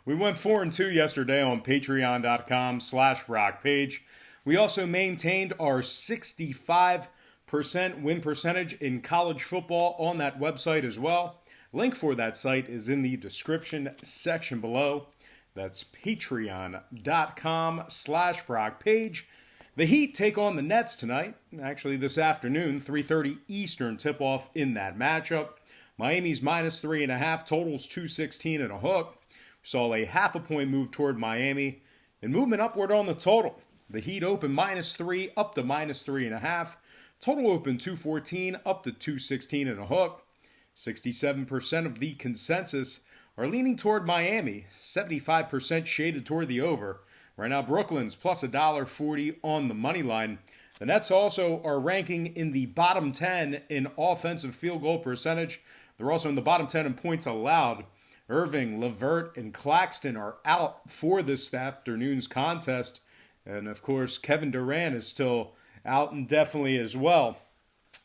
We went 4-2 yesterday on patreon.com/BrockPage. We also maintained our 65% win percentage in college football on that website as well. Link for that site is in the description section below. That's patreon.com/BrockPage. The Heat take on the Nets tonight, actually this afternoon, 3:30 Eastern tip-off in that matchup. Miami's minus 3.5, totals 216 and a hook. We saw a half a point move toward Miami and movement upward on the total. The Heat open minus 3 up to minus 3.5. Total open 214 up to 216 and a hook. 67% of the consensus are leaning toward Miami, 75% shaded toward the over. Right now, Brooklyn's plus $1.40 on the money line. The Nets also are ranking in the bottom 10 in offensive field goal percentage. They're also in the bottom 10 in points allowed. Irving, LeVert, and Claxton are out for this afternoon's contest. And, of course, Kevin Durant is still out indefinitely as well.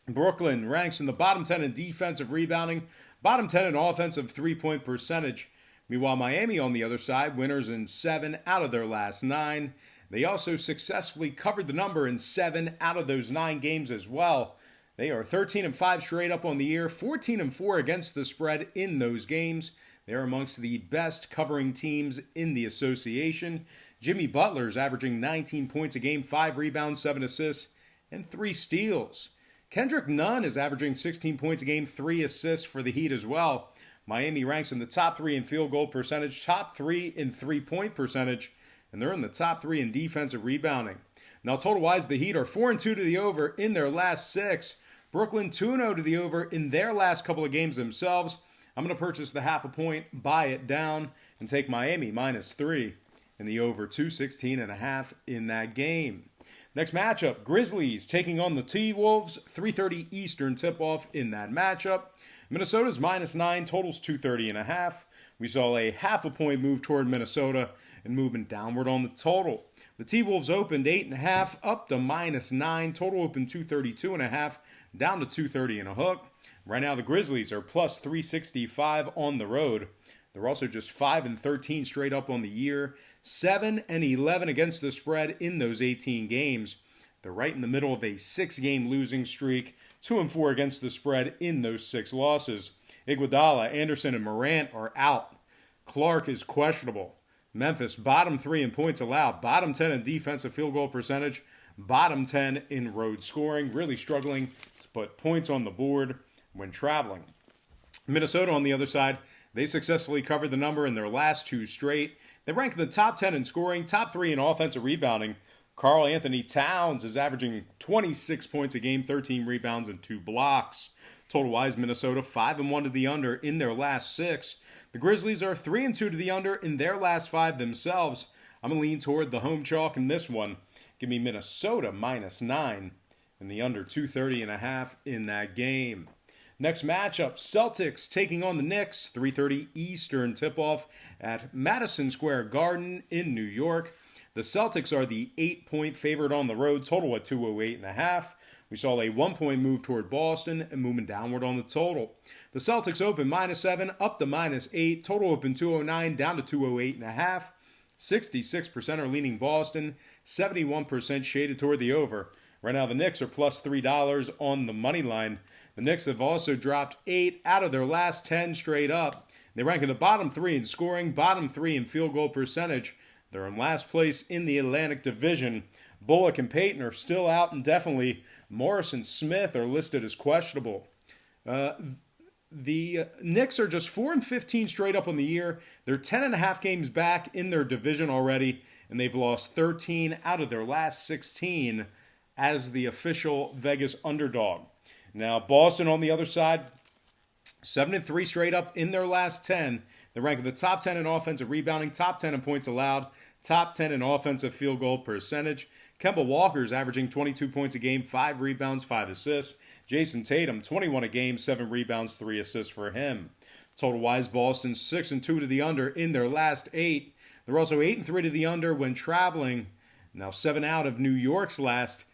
Brooklyn ranks in the bottom 10 in defensive rebounding, bottom 10 in offensive three-point percentage. Meanwhile, Miami on the other side, winners in 7 out of their last 9. They also successfully covered the number in 7 out of those 9 games as well. They are 13-5 straight up on the year, 14-4 against the spread in those games. They're amongst the best covering teams in the association. Jimmy Butler's averaging 19 points a game, 5 rebounds, 7 assists, and 3 steals. Kendrick Nunn is averaging 16 points a game, 3 assists for the Heat as well. Miami ranks in the top 3 in field goal percentage, top 3 in three-point percentage, and they're in the top 3 in defensive rebounding. Now, total-wise, the Heat are 4-2 to the over in their last 6. Brooklyn 2-0 to the over in their last couple of games themselves. I'm going to purchase the half a point, buy it down, and take Miami minus 3 in the over 216.5 in that game. Next matchup, Grizzlies taking on the T-Wolves, 3:30 Eastern tip-off in that matchup. Minnesota's minus 9, totals 230.5. We saw a half a point move toward Minnesota and movement downward on the total. The T-Wolves opened 8.5 up to minus 9. Total opened 232.5 down to 230 and a hook. Right now the Grizzlies are plus 365 on the road. They're also just 5-13 straight up on the year. 7-11 against the spread in those 18 games. They're right in the middle of a 6-game losing streak. 2-4 against the spread in those 6 losses. Iguodala, Anderson, and Morant are out. Clark is questionable. Memphis, bottom 3 in points allowed. Bottom 10 in defensive field goal percentage. Bottom 10 in road scoring. Really struggling to put points on the board when traveling. Minnesota, on the other side, they successfully covered the number in their last 2 straight. They rank in the top 10 in scoring, top 3 in offensive rebounding. Karl Anthony Towns is averaging 26 points a game, 13 rebounds, and 2 blocks. Total-wise, Minnesota 5-1 to the under in their last 6. The Grizzlies are 3-2 to the under in their last 5 themselves. I'm going to lean toward the home chalk in this one. Give me Minnesota minus 9 and the under 230.5 in that game. Next matchup, Celtics taking on the Knicks, 3:30 Eastern tip-off at Madison Square Garden in New York. The Celtics are the 8-point favorite on the road, total at 208.5. We saw a 1-point move toward Boston and moving downward on the total. The Celtics open minus 7 up to minus 8. Total open 209 down to 208.5. 66% are leaning Boston. 71% shaded toward the over. Right now the Knicks are plus $3 on the money line. The Knicks have also dropped 8 out of their last 10 straight up. They rank in the bottom 3 in scoring, bottom 3 in field goal percentage. They're in last place in the Atlantic Division. Bullock and Payton are still out indefinitely. Morris and Smith are listed as questionable. The Knicks are just 4-15 straight up on the year. They're 10.5 games back in their division already, and they've lost 13 out of their last 16 as the official Vegas underdog. Now, Boston on the other side, 7-3 straight up in their last 10. They rank in the top 10 in offensive rebounding, top 10 in points allowed, top 10 in offensive field goal percentage. Kemba Walker's averaging 22 points a game, 5 rebounds, 5 assists. Jason Tatum, 21 a game, 7 rebounds, 3 assists for him. Total-wise, Boston 6-2 to the under in their last 8. They're also 8-3 to the under when traveling. Now 7 out of New York's last.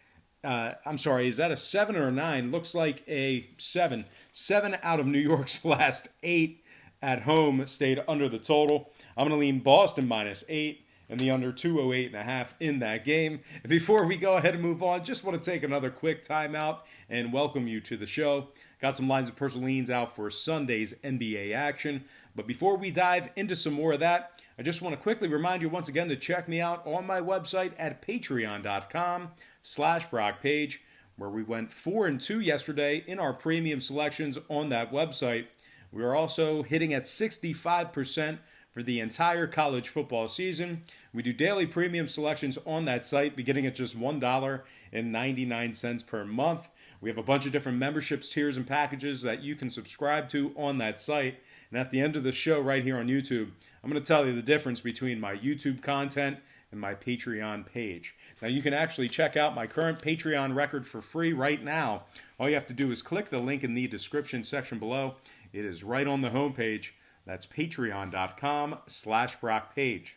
Is that a 7 or a 9? Looks like a 7. 7 out of New York's last 8 at home stayed under the total. I'm going to lean Boston -8 and the under 208.5 in that game. And before we go ahead and move on, just want to take another quick timeout and welcome you to the show. Got some lines of personal leans out for Sunday's NBA action. But before we dive into some more of that, I just want to quickly remind you once again to check me out on my website at patreon.com/BrockPage, where we went 4-2 yesterday in our premium selections on that website. We are also hitting at 65% for the entire college football season. We do daily premium selections on that site, beginning at just $1.99 per month. We have a bunch of different memberships, tiers, and packages that you can subscribe to on that site. And at the end of the show right here on YouTube, I'm going to tell you the difference between my YouTube content and my Patreon page. Now, you can actually check out my current Patreon record for free right now. All you have to do is click the link in the description section below. It is right on the homepage. That's patreon.com/BrockPage.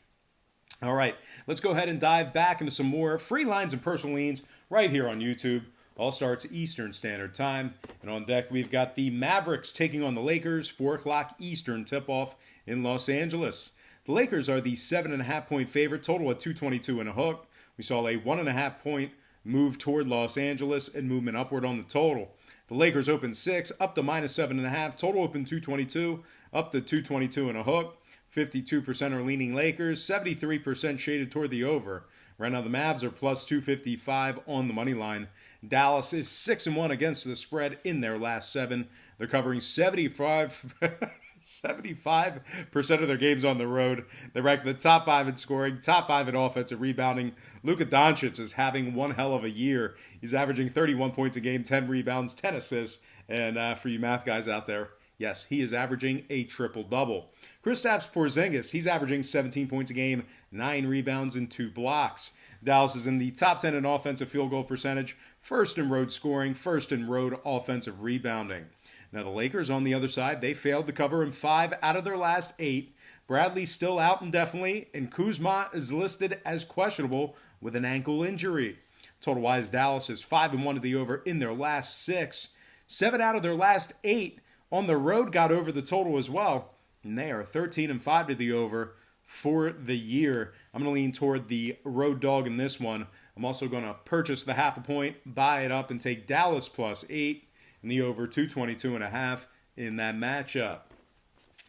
All right, let's go ahead and dive back into some more free lines and personal leans right here on YouTube. All starts Eastern Standard Time. And on deck, we've got the Mavericks taking on the Lakers, 4 o'clock Eastern tip-off in Los Angeles. The Lakers are the 7.5-point favorite, total at 222 and a hook. We saw a 1.5-point move toward Los Angeles and movement upward on the total. The Lakers opened 6, up to -7.5. Total opened 222, up to 222 and a hook. 52% are leaning Lakers, 73% shaded toward the over. Right now, the Mavs are plus 255 on the money line. Dallas is 6-1 against the spread in their last 7. They're covering 75% of their games on the road. They rank the top 5 in scoring, top 5 in offensive rebounding. Luka Doncic is having one hell of a year. He's averaging 31 points a game, 10 rebounds, 10 assists. And for you math guys out there, yes, he is averaging a triple-double. Kristaps Porzingis, he's averaging 17 points a game, 9 rebounds, and 2 blocks. Dallas is in the top 10 in offensive field goal percentage, first in road scoring, first in road offensive rebounding. Now the Lakers on the other side, they failed to cover in 5 out of their last 8. Bradley's still out indefinitely, and Kuzma is listed as questionable with an ankle injury. Total-wise, Dallas is 5-1 to the over in their last 6. 7 out of their last 8 on the road got over the total as well, and they are 13-5 to the over for the year. I'm going to lean toward the road dog in this one. I'm also going to purchase the 0.5 point, buy it up, and take Dallas plus 8 and the over 222.5 in that matchup.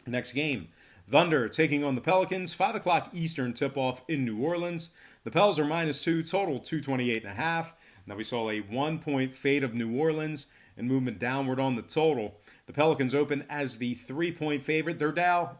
Next game, Thunder taking on the Pelicans, 5 o'clock Eastern tip-off in New Orleans. The Pels are -2, total 228.5. Now we saw a 1-point fade of New Orleans and movement downward on the total. The Pelicans open as the 3-point favorite. They're down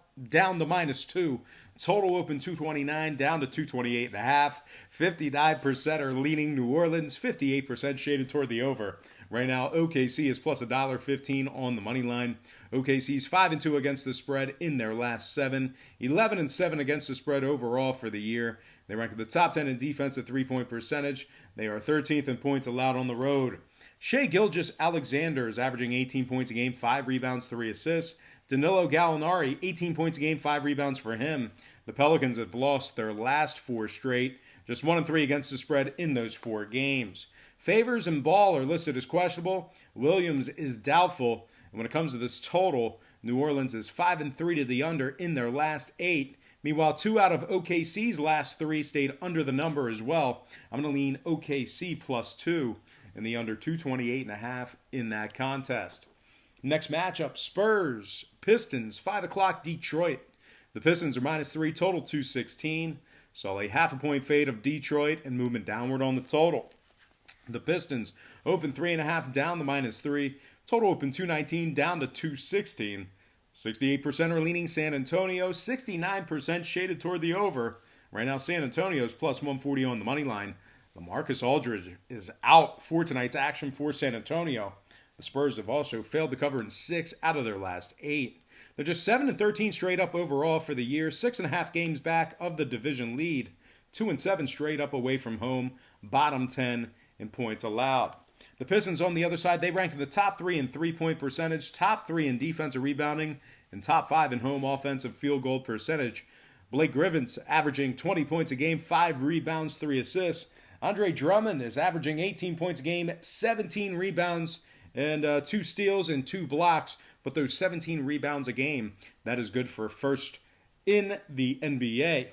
to -2. Total open 229, down to 228.5. 59% are leaning New Orleans, 58% shaded toward the over. Right now, OKC is plus $1.15 on the money line. OKC's 5-2 against the spread in their last 7. 11-7 against the spread overall for the year. They rank in the top 10 in defensive 3-point percentage. They are 13th in points allowed on the road. Shai Gilgeous-Alexander is averaging 18 points a game, 5 rebounds, 3 assists. Danilo Gallinari, 18 points a game, 5 rebounds for him. The Pelicans have lost their last 4 straight, just 1-3 against the spread in those 4 games. Favors and Ball are listed as questionable. Williams is doubtful. And when it comes to this total, New Orleans is 5-3 to the under in their last 8. Meanwhile, 2 out of OKC's last 3 stayed under the number as well. I'm going to lean OKC plus 2 and the under 228.5 in that contest. Next matchup, Spurs, Pistons, 5 o'clock Detroit. The Pistons are -3, total 216. Saw a 0.5 point fade of Detroit and movement downward on the total. The Pistons open 3.5 down to -3. Total open 219 down to 216. 68% are leaning San Antonio, 69% shaded toward the over. Right now, San Antonio's plus 140 on the money line. LaMarcus Aldridge is out for tonight's action for San Antonio. The Spurs have also failed to cover in 6 out of their last 8. They're just 7-13 straight up overall for the year, 6.5 games back of the division lead, 2-7 straight up away from home, bottom 10 in points allowed. The Pistons on the other side, they rank in the top 3 in 3-point percentage, top 3 in defensive rebounding, and top 5 in home offensive field goal percentage. Blake Griffin's averaging 20 points a game, 5 rebounds, 3 assists. Andre Drummond is averaging 18 points a game, 17 rebounds, and 2 steals and 2 blocks. But those 17 rebounds a game, that is good for first in the NBA.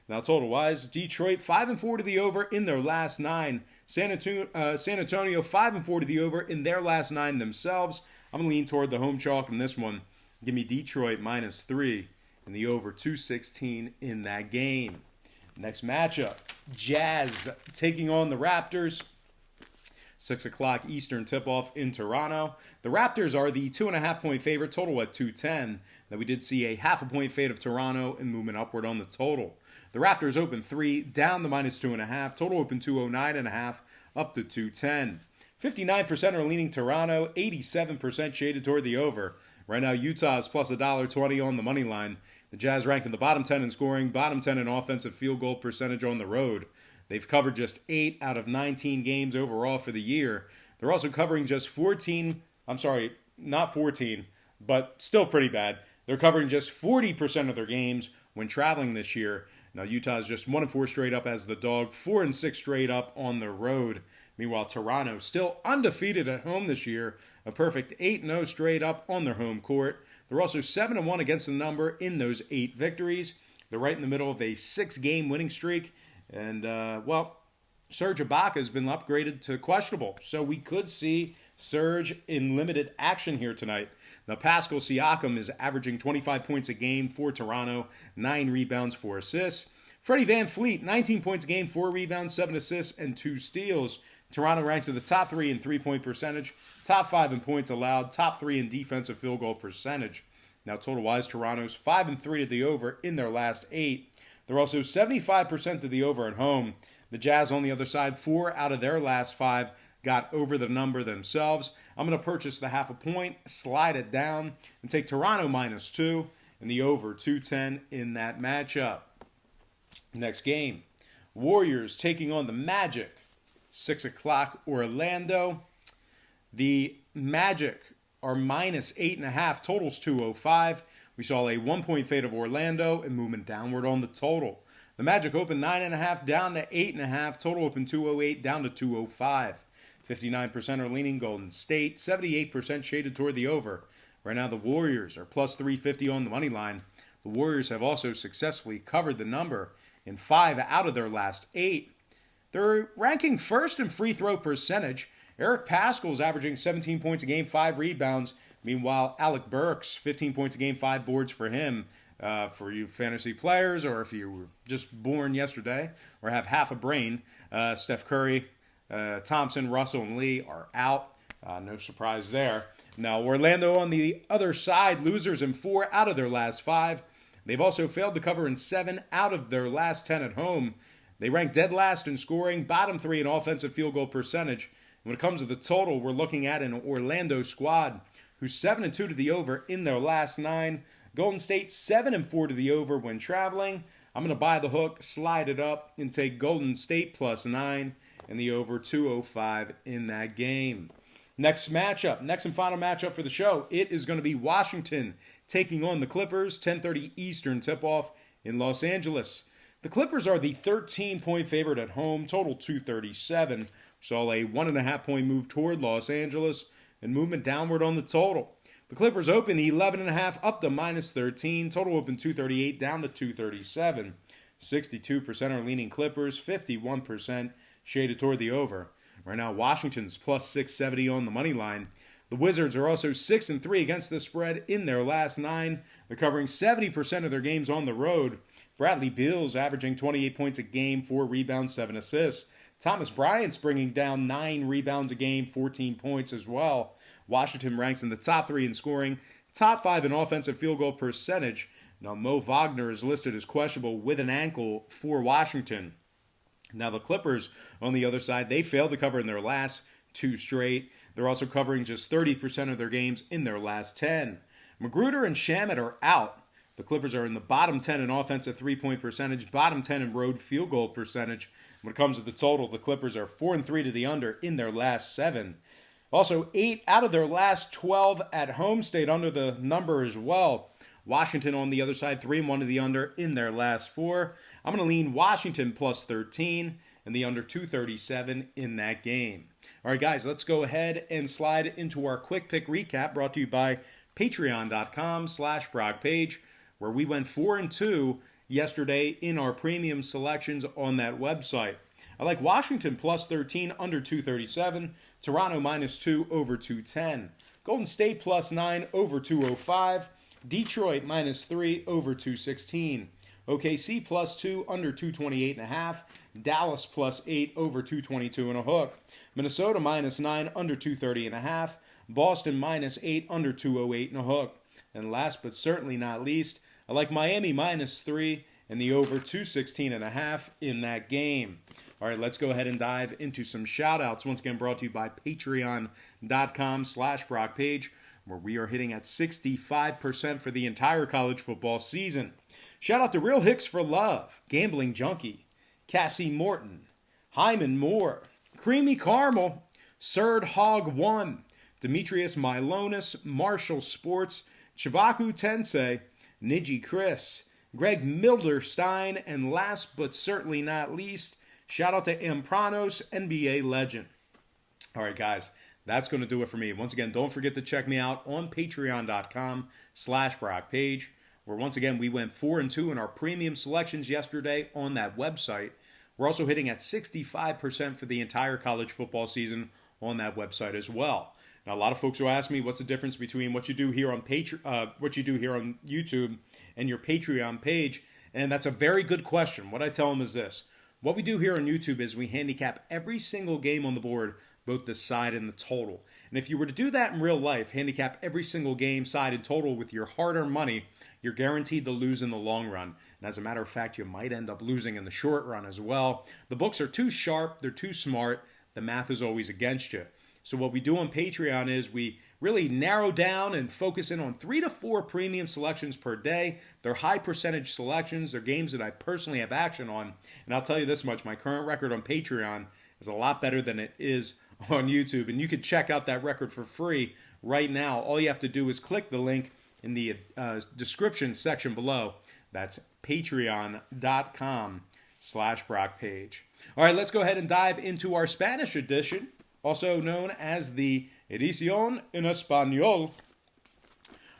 Now, total-wise, Detroit 5-4 to the over in their last 9. San Antonio 5-4 to the over in their last 9 themselves. I'm going to lean toward the home chalk in this one. Give me Detroit -3 and the over 216 in that game. Next matchup, Jazz taking on the Raptors. 6 o'clock Eastern tip-off in Toronto. The Raptors are the 2.5-point favorite, total at 210. Now, we did see a half-a-point fade of Toronto and movement upward on the total. The Raptors open 3, down the -2.5. Total open 209.5, up to 210. 59% are leaning Toronto, 87% shaded toward the over. Right now, Utah is plus $1.20 on the money line. The Jazz rank in the bottom 10 in scoring, bottom 10 in offensive field goal percentage on the road. They've covered just 8 out of 19 games overall for the year. They're also covering just not 14, but still pretty bad. They're covering just 40% of their games when traveling this year. Now, Utah is just 1-4 straight up as the dog, 4-6 straight up on the road. Meanwhile, Toronto still undefeated at home this year, a perfect 8-0 straight up on their home court. They're also 7-1 against the number in those 8 victories. They're right in the middle of a 6-game winning streak. And, Serge Ibaka has been upgraded to questionable. So we could see Serge in limited action here tonight. Now, Pascal Siakam is averaging 25 points a game for Toronto, 9 rebounds, 4 assists. Freddie VanVleet, 19 points a game, 4 rebounds, 7 assists, and 2 steals. Toronto ranks in the top 3 in three-point percentage, top 5 in points allowed, top 3 in defensive field goal percentage. Now, total-wise, Toronto's 5-3 to the over in their last 8. They're also 75% to the over at home. The Jazz on the other side, 4 out of their last 5 got over the number themselves. I'm going to purchase the half a point, slide it down, and take Toronto -2 and the over 210 in that matchup. Next game, Warriors taking on the Magic. 6 o'clock Orlando. The Magic are -8.5, totals 205. We saw a 1-point fade of Orlando and movement downward on the total. The Magic opened 9.5 down to 8.5. Total open 208 down to 205. 59% are leaning Golden State. 78% shaded toward the over. Right now, the Warriors are plus 350 on the money line. The Warriors have also successfully covered the number in 5 out of their last 8. They're ranking first in free throw percentage. Eric Paschall is averaging 17 points a game, 5 rebounds. Meanwhile, Alec Burks, 15 points a game, 5 boards for him. For you fantasy players, or if you were just born yesterday or have half a brain, Steph Curry, Thompson, Russell, and Lee are out. No surprise there. Now, Orlando on the other side, losers in 4 out of their last 5. They've also failed to cover in 7 out of their last 10 at home. They rank dead last in scoring, bottom 3 in offensive field goal percentage. When it comes to the total, we're looking at an Orlando squad who's 7-2 to the over in their last 9. Golden State 7-4 to the over when traveling. I'm going to buy the hook, slide it up, and take Golden State +9 and the over 205 in that game. Next and final matchup for the show. It is going to be Washington taking on the Clippers, 10:30 Eastern tip-off in Los Angeles. The Clippers are the 13-point favorite at home, total 237. Saw a 1.5-point move toward Los Angeles and movement downward on the total. The Clippers open 11.5 up to -13. Total open 238 down to 237. 62% are leaning Clippers, 51% shaded toward the over. Right now, Washington's plus 670 on the money line. The Wizards are also 6-3 against the spread in their last 9. They're covering 70% of their games on the road. Bradley Beal's averaging 28 points a game, 4 rebounds, 7 assists. Thomas Bryant's bringing down 9 rebounds a game, 14 points as well. Washington ranks in the top 3 in scoring, top 5 in offensive field goal percentage. Now, Mo Wagner is listed as questionable with an ankle for Washington. Now, the Clippers, on the other side, they failed to cover in their last 2 straight. They're also covering just 30% of their games in their last 10. Magruder and Shamet are out. The Clippers are in the bottom 10 in offensive three-point percentage, bottom 10 in road field goal percentage. When it comes to the total, the Clippers are 4-3 to the under in their last 7. Also, 8 out of their last 12 at home stayed under the number as well. Washington on the other side, 3-1 to the under in their last 4. I'm going to lean Washington plus 13 and the under 237 in that game. All right, guys, let's go ahead and slide into our quick pick recap brought to you by patreon.com/BrockPage. where we went 4-2 yesterday in our premium selections on that website. I like Washington plus 13 under 237, Toronto minus 2 over 210, Golden State plus 9 over 205, Detroit minus 3 over 216, OKC plus 2 under 228.5, Dallas plus 8 over 222 and a hook, Minnesota minus 9 under 230.5, Boston minus 8 under 208 and a hook. And last but certainly not least, I like Miami minus 3 and the over 216.5 in that game. All right, let's go ahead and dive into some shout-outs. Once again, brought to you by patreon.com/BrockPage, where we are hitting at 65% for the entire college football season. Shout out to Real Hicks for Love, Gambling Junkie, Cassie Morton, Hyman Moore, Creamy Caramel, Surd Hog 1, Demetrius Milonis, Marshall Sports, Chibaku Tensei, Niji Chris, Greg Milderstein, and last but certainly not least, shout out to Ampranos, NBA legend. All right, guys, that's going to do it for me. Once again, don't forget to check me out on patreon.com/BrockPage, where once again we went 4-2 in our premium selections yesterday on that website. We're also hitting at 65% for the entire college football season on that website as well. Now, a lot of folks will ask me what's the difference between what you do here on YouTube and your Patreon page, and that's a very good question. What I tell them is this: what we do here on YouTube is we handicap every single game on the board, both the side and the total. And if you were to do that in real life, handicap every single game, side and total with your hard-earned money, you're guaranteed to lose in the long run. And as a matter of fact, you might end up losing in the short run as well. The books are too sharp, they're too smart, the math is always against you. So what we do on Patreon is we really narrow down and focus in on 3 to 4 premium selections per day. They're high percentage selections. They're games that I personally have action on. And I'll tell you this much, my current record on Patreon is a lot better than it is on YouTube. And you can check out that record for free right now. All you have to do is click the link in the description section below. That's patreon.com/BrockPage. All right, let's go ahead and dive into our Spanish edition, also known as the Edición en Español.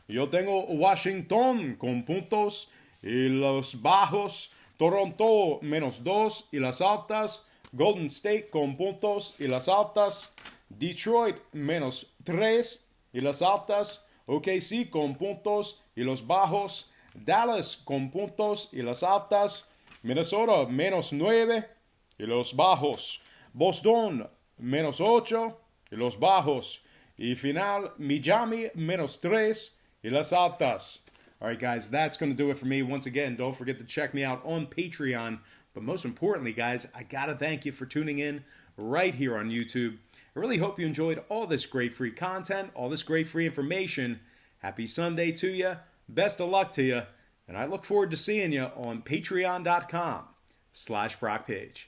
Yo tengo Washington con puntos y los bajos, Toronto -2 y las altas, Golden State con puntos y las altas, Detroit -3 y las altas, OKC con puntos y los bajos, Dallas con puntos y las altas, Minnesota -9 y los bajos, Boston -8 y los bajos, y final Miami -3 y las altas. All right, guys, that's going to do it for me. Once again, don't forget to check me out on Patreon. But most importantly, guys, I got to thank you for tuning in right here on YouTube. I really hope you enjoyed all this great free content, all this great free information. Happy Sunday to you. Best of luck to you. And I look forward to seeing you on patreon.com/BrockPage.